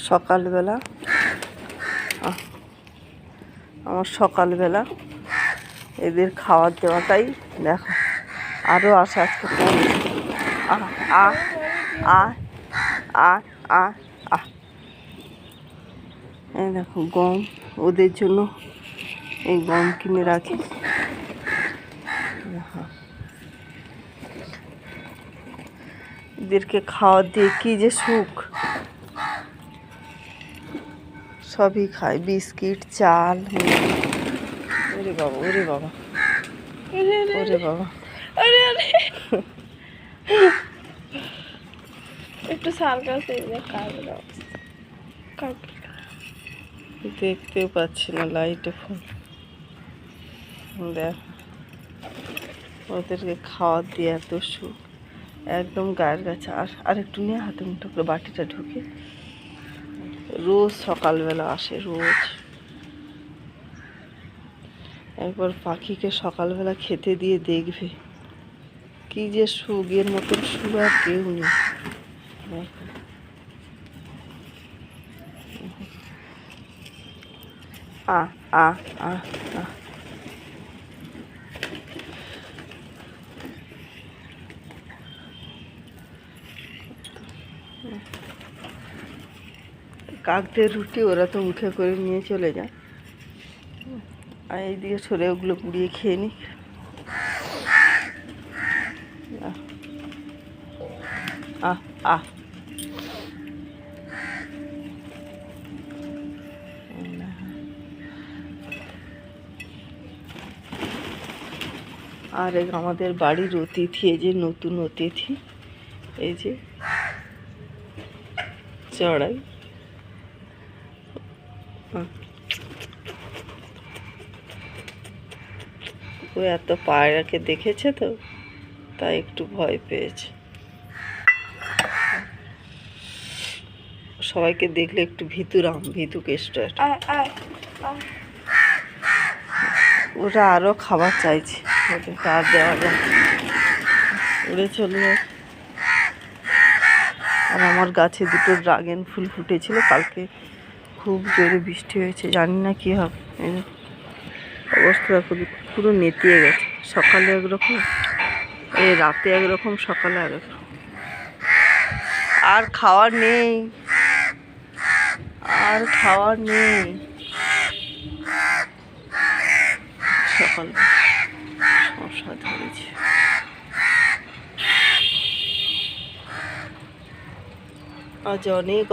সকালবেলা আমার সকালবেলা এদের খাবার দেওয়াটাই দেখো। আরও আসে আজকে এই দেখো গম, ওদের জন্য এই গম কিনে রাখি। এদেরকে খাওয়া দিয়ে কি যে সুখ, সবই খায়, বিস্কিট, চাল। ওরে বাবা, ওরে বাবা, ওরে বাবা, একটু সার্কাস দেখতেও পাচ্ছি না, লাইটে ফোন। দেখ ওদেরকে খাওয়ার দিয়ে এত সুখ, একদম গায়ের কাছে। আর একটু নিয়ে হাতে মুঠো করে বাটিটা ঢুকে রোজ সকালবেলা আসে, রোজ। একবার পাখিকে সকালবেলা খেতে দিয়ে দেখবে কি যে সুখ, এর মতন সুখ আর কেউ নেই। কাকদের রুটি ওরা তো মুখে করে নিয়ে চলে যায়, আর এইদিকে সরে ওগুলো পুড়িয়ে খেয়ে নিক। আর আমাদের বাড়ির অতিথি, এই যে নতুন অতিথি, এই যে চড়াই। ও এত পায়রাকে দেখেছে তো, তাই একটু ভয় পেয়েছে। সবাইকে দেখলে একটু ভীতু কেষ্ট। ওরা আরও খাবার চাইছে, ওদেরকে আর দেওয়া যায়, উড়ে চলে যায়। আর আমার গাছে দুটো ড্রাগন ফুল ফুটেছিল, কালকে খুব জোরে বৃষ্টি হয়েছে, জানি না কী হবে। অবস্থা পুরো নেতিয়ে গেছে, সকালে একরকম, এই রাতে একরকম, সকালে একরকম। আর খাওয়ার নেই, আর খাওয়ার নেই। সকাল মশা ধরেছে। আজ অনেক